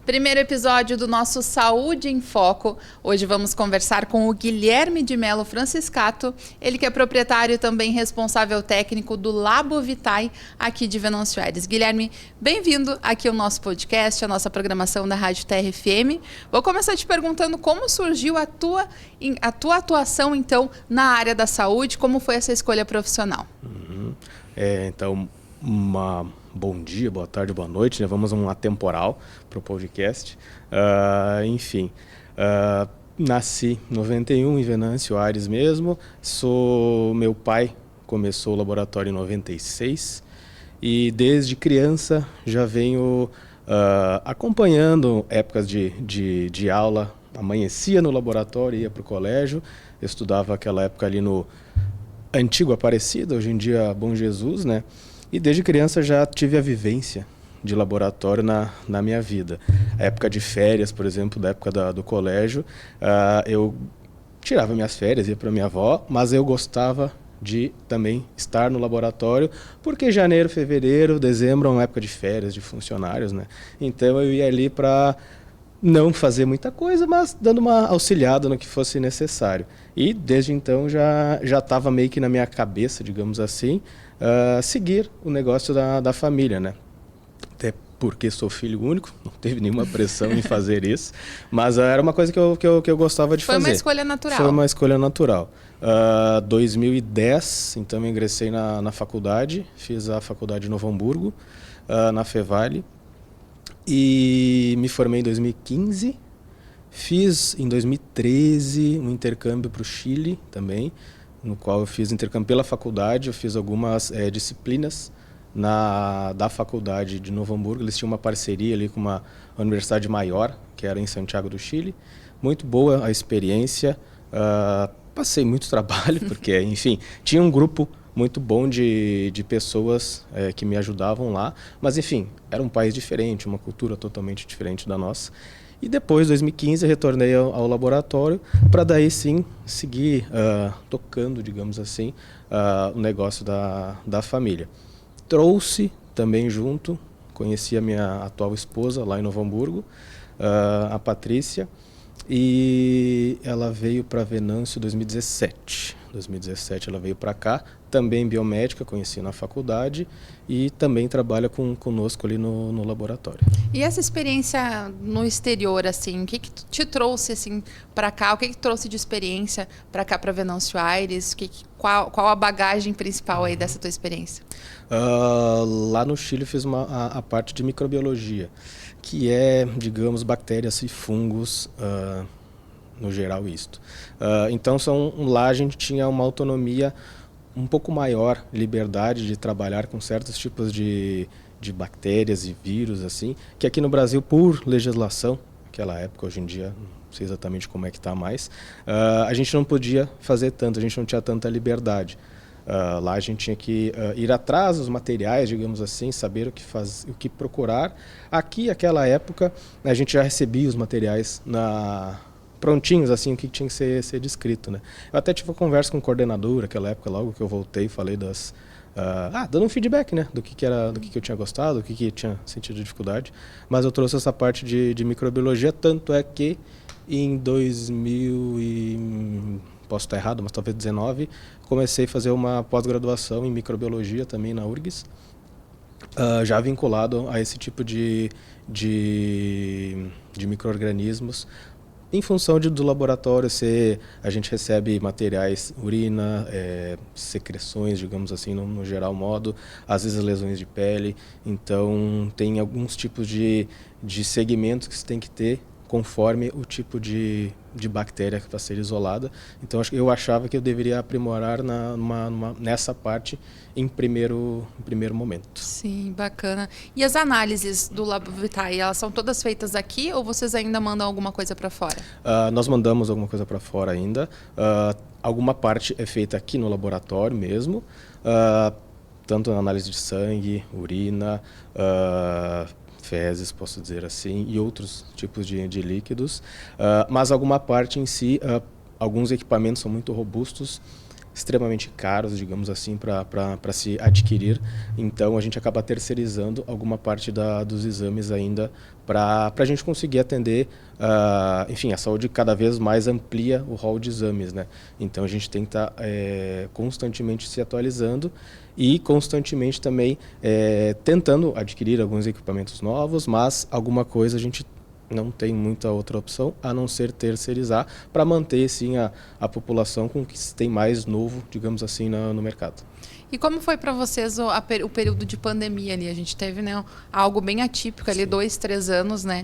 Primeiro episódio do nosso Saúde em Foco. Hoje vamos conversar com o Guilherme de Mello Franciscato, ele que é proprietário e também responsável técnico do Labo Vitae aqui de Venâncio Aires. Guilherme, bem-vindo aqui ao nosso podcast, a nossa programação da Rádio TRFM. Vou começar te perguntando como surgiu a tua atuação, então, na área da saúde, como foi essa escolha profissional? Então, bom dia, boa tarde, boa noite, né? Vamos um atemporal para o podcast. Nasci em 91 em Venâncio Aires mesmo. Meu pai começou o laboratório em 96 e desde criança já venho acompanhando épocas de aula. Amanhecia no laboratório, ia para o colégio. Eu estudava aquela época ali no antigo Aparecida, hoje em dia Bom Jesus, né? E desde criança já tive a vivência de laboratório na minha vida. A época de férias, por exemplo, da época do colégio, eu tirava minhas férias, ia para minha avó, mas eu gostava de também estar no laboratório, porque janeiro, fevereiro, dezembro é uma época de férias de funcionários, né? Então eu ia ali para não fazer muita coisa, mas dando uma auxiliada no que fosse necessário. E desde então já estava meio que na minha cabeça, digamos assim, seguir o negócio da família, né? Até porque sou filho único, não teve nenhuma pressão em fazer isso, mas era uma coisa que eu gostava de fazer. Foi uma escolha natural. Foi uma escolha natural. 2010, então eu ingressei na faculdade, fiz a faculdade de Novo Hamburgo, na Fevale, e me formei em 2015. Fiz em 2013 um intercâmbio para o Chile também, no qual eu fiz intercâmbio pela faculdade. Eu fiz algumas disciplinas da faculdade de Novo Hamburgo. Eles tinham uma parceria ali com uma universidade maior, que era em Santiago do Chile. Muito boa a experiência. Passei muito trabalho, porque, enfim, tinha um grupo muito bom de pessoas que me ajudavam lá. Mas, enfim, era um país diferente, uma cultura totalmente diferente da nossa. E depois, em 2015, retornei ao laboratório para daí sim seguir tocando, digamos assim, o negócio da família. Trouxe também junto, conheci a minha atual esposa lá em Novo Hamburgo, a Patrícia, e ela veio para Venâncio em 2017. 2017 ela veio para cá, também biomédica, conheci na faculdade e também trabalha conosco ali no laboratório. E essa experiência no exterior, assim, o que te trouxe assim para cá? O que trouxe de experiência para cá, para Venâncio Aires? Qual a bagagem principal aí dessa tua experiência? Lá no Chile eu fiz a parte de microbiologia, que é, digamos, bactérias e fungos, no geral isto. Então lá a gente tinha uma autonomia um pouco maior, liberdade de trabalhar com certos tipos de bactérias e vírus, assim, que aqui no Brasil, por legislação, naquela época, hoje em dia, não sei exatamente como é que está mais, a gente não podia fazer tanto, a gente não tinha tanta liberdade. Lá a gente tinha que ir atrás dos materiais, digamos assim, saber o que procurar. Aqui, naquela época, a gente já recebia os materiais prontinhos, assim, o que tinha que ser descrito, né? Eu até tive uma conversa com o coordenador naquela época, logo que eu voltei, falei dando um feedback, né? Do que eu tinha gostado, do que tinha sentido dificuldade. Mas eu trouxe essa parte de microbiologia, tanto é que em 2000 e... posso estar errado, mas talvez 19, comecei a fazer uma pós-graduação em microbiologia também na URGS, já vinculado a esse tipo de micro-organismos. Em função do laboratório, a gente recebe materiais, urina, secreções, digamos assim, no geral modo, às vezes lesões de pele. Então, tem alguns tipos de segmentos que você tem que ter conforme o tipo de bactéria que vai ser isolada. Então, eu achava que eu deveria aprimorar nessa parte em primeiro momento. Sim, bacana. E as análises do Labo Vitae, elas são todas feitas aqui ou vocês ainda mandam alguma coisa para fora? Nós mandamos alguma coisa para fora ainda. Alguma parte é feita aqui no laboratório mesmo, tanto na análise de sangue, urina, fezes, posso dizer assim, e outros tipos de líquidos. Mas alguma parte em si, alguns equipamentos são muito robustos, extremamente caros, digamos assim, para se adquirir. Então a gente acaba terceirizando alguma parte dos exames ainda para a gente conseguir atender, enfim, a saúde cada vez mais amplia o rol de exames, né? Então a gente tem que estar constantemente se atualizando e constantemente também tentando adquirir alguns equipamentos novos, mas alguma coisa a gente não tem muita outra opção a não ser terceirizar para manter sim a população com o que se tem mais novo, digamos assim, no mercado. E como foi para vocês o período de pandemia ali? A gente teve, né, algo bem atípico ali, 2, 3 anos, né?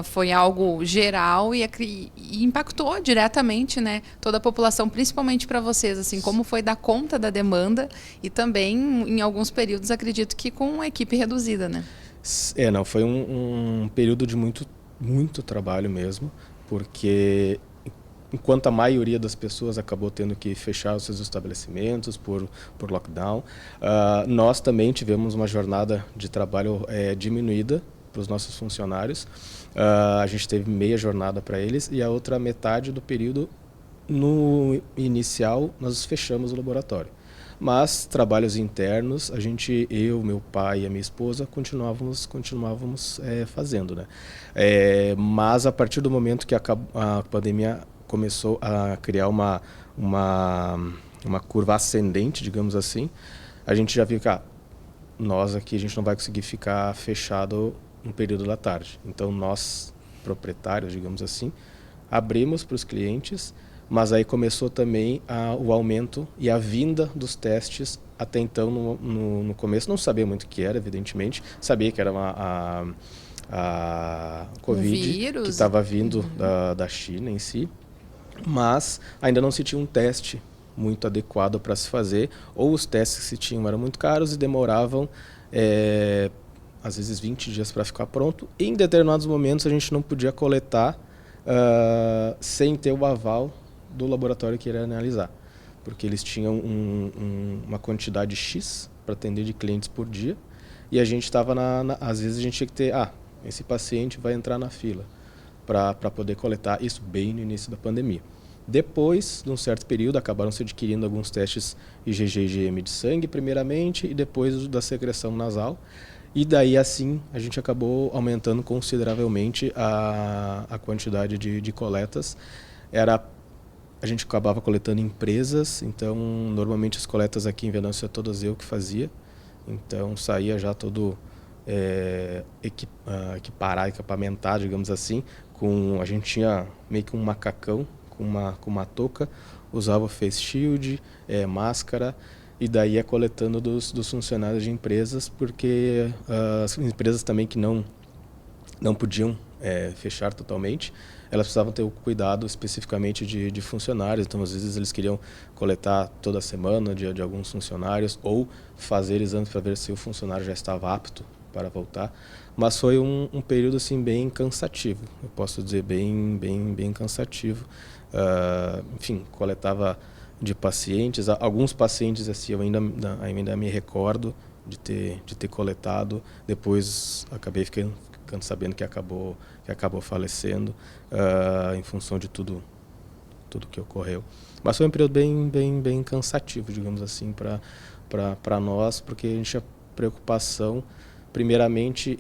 Foi algo geral e impactou diretamente, né, toda a população, principalmente para vocês, assim, como foi dar conta da demanda e também, em alguns períodos, acredito que com uma equipe reduzida, né? Não, foi um período de muito trabalho mesmo, porque enquanto a maioria das pessoas acabou tendo que fechar os seus estabelecimentos por lockdown, nós também tivemos uma jornada de trabalho diminuída para os nossos funcionários. A gente teve meia jornada para eles e a outra metade do período, no inicial, nós fechamos o laboratório. Mas trabalhos internos, eu, meu pai e a minha esposa continuávamos fazendo, né? Mas a partir do momento que a pandemia começou a criar uma curva ascendente, digamos assim, a gente já viu que nós aqui a gente não vai conseguir ficar fechado no período da tarde. Então nós, proprietários, digamos assim, abrimos para os clientes, mas aí começou também o aumento e a vinda dos testes. Até então, no começo, não sabia muito o que era, evidentemente. Sabia que era a Covid, que estava vindo da China em si, mas ainda não se tinha um teste muito adequado para se fazer, ou os testes que se tinham eram muito caros e demoravam, às vezes, 20 dias para ficar pronto. E em determinados momentos a gente não podia coletar sem ter o aval do laboratório que iria analisar, porque eles tinham uma quantidade X para atender de clientes por dia, e a gente estava às vezes a gente tinha que ter, esse paciente vai entrar na fila para poder coletar, isso bem no início da pandemia. Depois, de um certo período, acabaram se adquirindo alguns testes IgG e IgM de sangue, primeiramente, e depois da secreção nasal. E daí, assim, a gente acabou aumentando consideravelmente a quantidade de coletas. A gente acabava coletando em empresas, então, normalmente as coletas aqui em Venâncio, todas eu que fazia. Então, saía já todo equipamentado, digamos assim. A gente tinha meio que um macacão com uma touca, usava face shield, máscara, e daí ia coletando dos funcionários de empresas, porque as empresas também que não podiam fechar totalmente, elas precisavam ter o cuidado especificamente de funcionários. Então, às vezes, eles queriam coletar toda semana de alguns funcionários ou fazer exames para ver se o funcionário já estava apto para voltar. Mas foi um período assim, bem cansativo, eu posso dizer bem cansativo. Enfim, coletava de pacientes, alguns pacientes assim, eu ainda me recordo de ter coletado, depois acabei ficando sabendo que acabou falecendo em função de tudo que ocorreu. Mas foi um período bem cansativo, digamos assim, para nós, porque a gente tinha preocupação primeiramente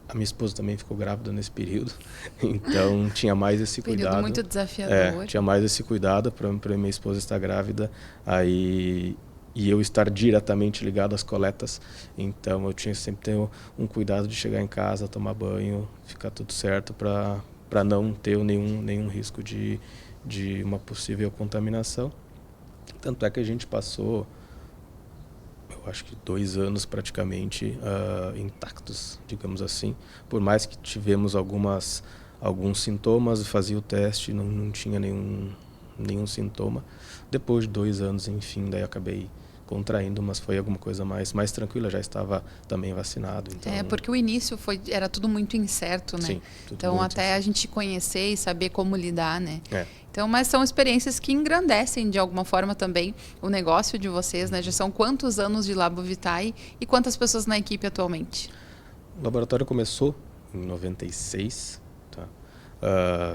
a minha esposa também ficou grávida nesse período, então tinha mais esse cuidado. Período muito desafiador. Tinha mais esse cuidado para minha esposa estar grávida, e eu estar diretamente ligado às coletas. Então eu tinha sempre ter um cuidado de chegar em casa, tomar banho, ficar tudo certo para não ter nenhum risco de uma possível contaminação. Tanto é que a gente passou, eu acho que 2 anos praticamente intactos, digamos assim. Por mais que tivemos alguns sintomas, fazia o teste, não tinha nenhum sintoma. Depois de 2 anos, enfim, daí eu acabei contraindo, mas foi alguma coisa mais tranquila, já estava também vacinado. Então... porque o início era tudo muito incerto, né? Sim, então até incerto. A gente conhecer e saber como lidar, né? Então, mas são experiências que engrandecem de alguma forma também o negócio de vocês, né? Já são quantos anos de Labo Vitae e quantas pessoas na equipe atualmente? O laboratório começou em 96, tá?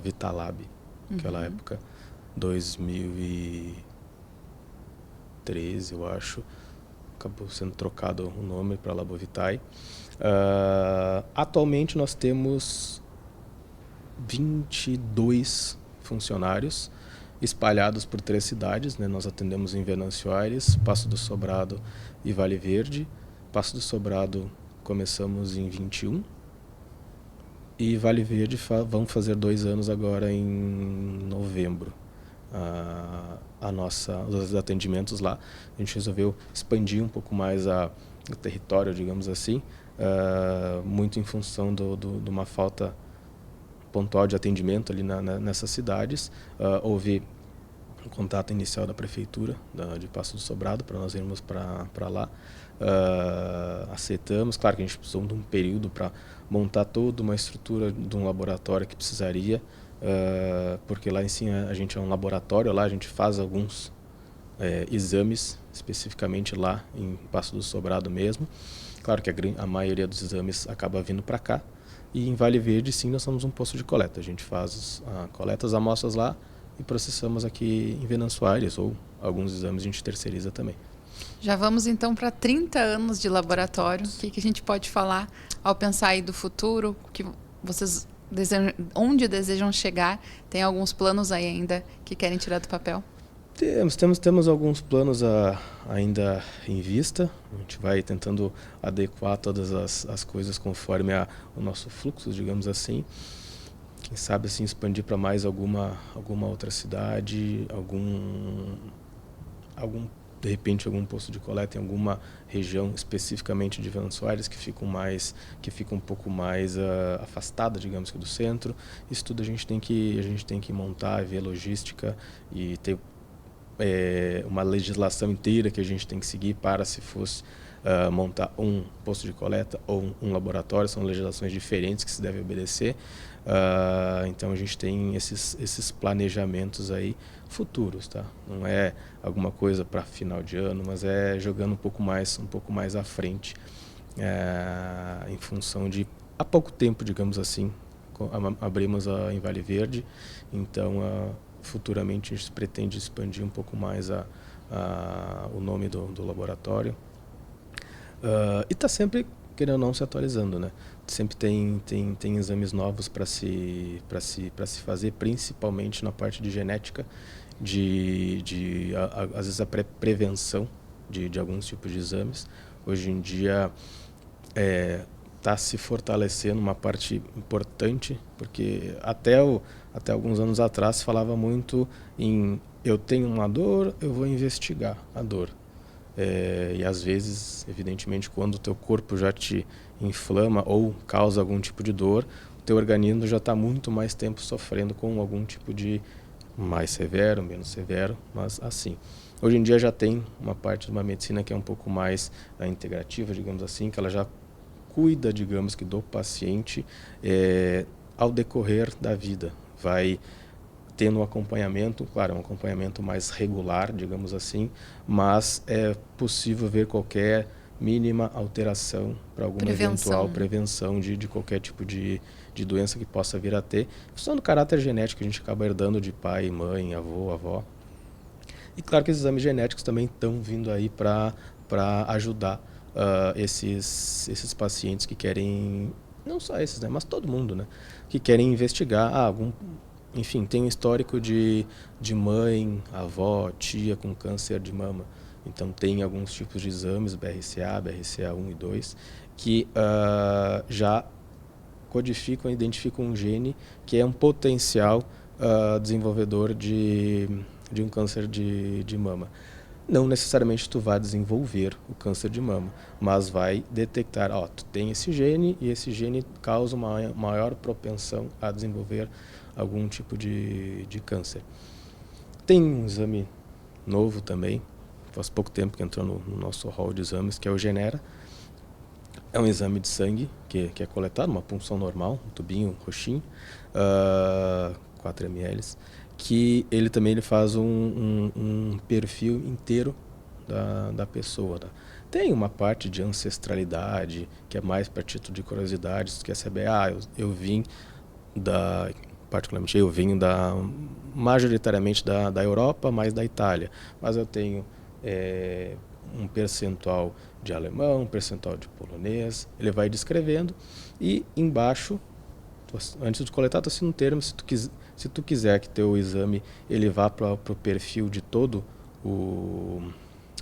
Vitalab, naquela época, 2000 2013, eu acho. Acabou sendo trocado o nome para Labovitae. Atualmente nós temos 22 funcionários espalhados por 3 cidades, né? Nós atendemos em Venâncio Aires, Passo do Sobrado e Vale Verde. Passo do Sobrado começamos em 21 e Vale Verde vão fazer 2 anos agora em novembro. Os atendimentos lá, a gente resolveu expandir um pouco mais o território, digamos assim, muito em função de uma falta pontual de atendimento ali nessas cidades. Houve um contato inicial da prefeitura de Passo do Sobrado para nós irmos para lá. Aceitamos, claro que a gente precisou de um período para montar toda uma estrutura de um laboratório que precisaria, porque lá em cima a gente é um laboratório, lá a gente faz alguns exames, especificamente lá em Passo do Sobrado mesmo. Claro que a maioria dos exames acaba vindo para cá. E em Vale Verde, sim, nós somos um posto de coleta. A gente faz coleta as amostras lá e processamos aqui em Venâncio Aires, ou alguns exames a gente terceiriza também. Já vamos então para 30 anos de laboratório. O que a gente pode falar ao pensar aí do futuro? Que vocês onde desejam chegar? Tem alguns planos aí ainda que querem tirar do papel? Temos alguns planos ainda em vista. A gente vai tentando adequar todas as coisas conforme o nosso fluxo, digamos assim. Quem sabe assim expandir para mais alguma outra cidade, de repente algum posto de coleta em alguma região especificamente de Venâncio Aires que fica um pouco mais afastada, digamos que do centro. Isso tudo a gente tem que montar, ver logística e ter uma legislação inteira que a gente tem que seguir para, se fosse montar um posto de coleta ou um laboratório. São legislações diferentes que se deve obedecer. Então a gente tem esses planejamentos aí futuros, tá? Não é alguma coisa para final de ano, mas é jogando um pouco mais à frente, em função de há pouco tempo, digamos assim, abrimos em Vale Verde. Então futuramente a gente pretende expandir um pouco mais o nome do laboratório. E está sempre, querendo ou não, se atualizando, né? Sempre tem exames novos para se fazer, principalmente na parte de genética, às vezes a prevenção de alguns tipos de exames. Hoje em dia está se fortalecendo uma parte importante, porque até alguns anos atrás se falava muito em eu tenho uma dor, eu vou investigar a dor. E às vezes, evidentemente, quando o teu corpo já te inflama ou causa algum tipo de dor, o teu organismo já está muito mais tempo sofrendo com algum tipo de mais severo, menos severo, mas assim. Hoje em dia já tem uma parte de uma medicina que é um pouco mais integrativa, digamos assim, que ela já cuida, digamos que, do paciente ao decorrer da vida. Vai tendo um acompanhamento, claro, um acompanhamento mais regular, digamos assim, mas é possível ver qualquer mínima alteração para alguma eventual prevenção de qualquer tipo de doença que possa vir a ter. Em função do caráter genético que a gente acaba herdando de pai, mãe, avô, avó. E claro que esses exames genéticos também estão vindo aí para ajudar esses pacientes que querem, não só esses, né, mas todo mundo, né, que querem investigar enfim, tem um histórico de mãe, avó, tia com câncer de mama. Então tem alguns tipos de exames, BRCA, BRCA1 e 2, que já codificam e identificam um gene que é um potencial desenvolvedor de um câncer de mama. Não necessariamente tu vai desenvolver o câncer de mama, mas vai detectar, tu tem esse gene e esse gene causa uma maior propensão a desenvolver algum tipo de câncer. Tem um exame novo também, faz pouco tempo que entrou no nosso hall de exames, que é o Genera. É um exame de sangue que é coletado, uma punção normal, um tubinho roxinho, 4 ml, que ele também faz um perfil inteiro da pessoa. Tá? Tem uma parte de ancestralidade, que é mais para título de curiosidade, se tu quer saber, eu vim particularmente eu venho majoritariamente da Europa, mas da Itália, mas eu tenho um percentual de alemão, um percentual de polonês, ele vai descrevendo e embaixo, antes de coletar, está assim um termo, se tu quiser que teu exame ele vá para o perfil de todo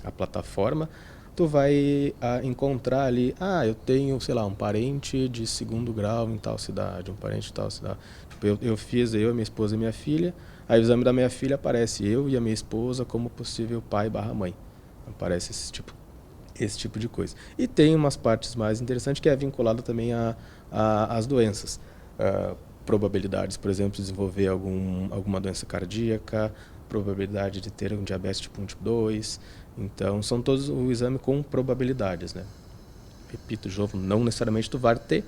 a plataforma, tu vai encontrar ali, eu tenho, sei lá, um parente de 2º grau em tal cidade, um parente de tal cidade. Tipo, eu fiz, eu, minha esposa e minha filha, aí o exame da minha filha aparece eu e a minha esposa como possível pai/mãe. Aparece esse tipo de coisa. E tem umas partes mais interessantes que é vinculada também às doenças. Probabilidades, por exemplo, de desenvolver alguma doença cardíaca, probabilidade de ter um diabetes tipo 1, tipo 2. Então, são todos o exame com probabilidades, né? Repito de novo, não necessariamente tu vai ter,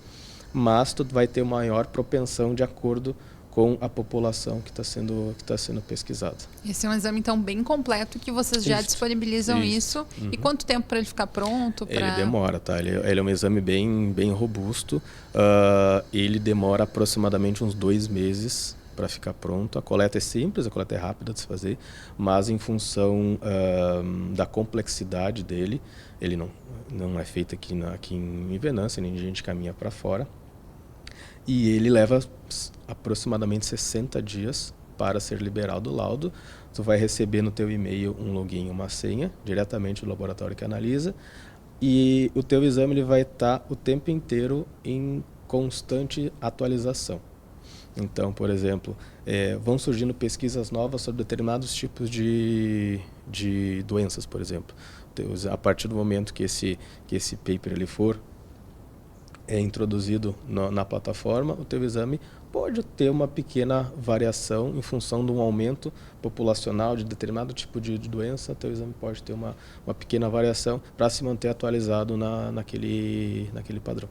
mas tu vai ter maior propensão de acordo com a população que está sendo pesquisada. Esse é um exame, então, bem completo, que vocês já disponibilizam isso. Uhum. E quanto tempo para ele ficar pronto? Ele demora, tá? Ele é um exame bem robusto. Ele demora aproximadamente uns 2 meses para ficar pronto. A coleta é simples, a coleta é rápida de se fazer, mas em função da complexidade dele, ele não é feito aqui em Venância, nem a gente caminha para fora. E ele leva aproximadamente 60 dias para ser liberado o laudo. Tu vai receber no teu e-mail um login e uma senha, diretamente do laboratório que analisa. E o teu exame ele vai estar o tempo inteiro em constante atualização. Então, por exemplo, vão surgindo pesquisas novas sobre determinados tipos de doenças, por exemplo. A partir do momento que esse paper ele for introduzido na plataforma, o teu exame pode ter uma pequena variação em função de um aumento populacional de determinado tipo de doença. O teu exame pode ter uma pequena variação para se manter atualizado naquele padrão.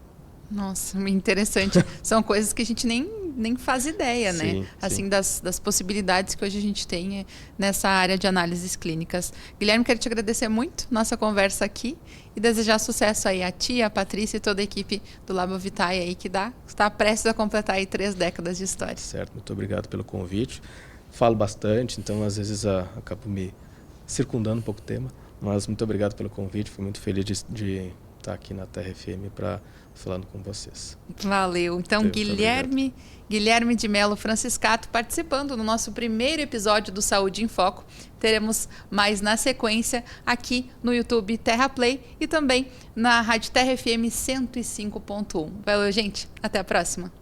Nossa, interessante. São coisas que a gente nem faz ideia, né? Sim, assim, sim. das possibilidades que hoje a gente tem nessa área de análises clínicas. Guilherme, quero te agradecer muito nossa conversa aqui e desejar sucesso aí a ti, a Patrícia e toda a equipe do LaboVitae aí que está prestes a completar aí 3 décadas de história. Certo, muito obrigado pelo convite. Falo bastante, então às vezes acabo me circundando um pouco o tema, mas muito obrigado pelo convite, fui muito feliz de estar aqui na Terra FM para falando com vocês. Valeu. Então, Guilherme de Mello Franciscato participando no nosso primeiro episódio do Saúde em Foco. Teremos mais na sequência aqui no YouTube Terra Play e também na Rádio Terra FM 105.1. Valeu, gente. Até a próxima.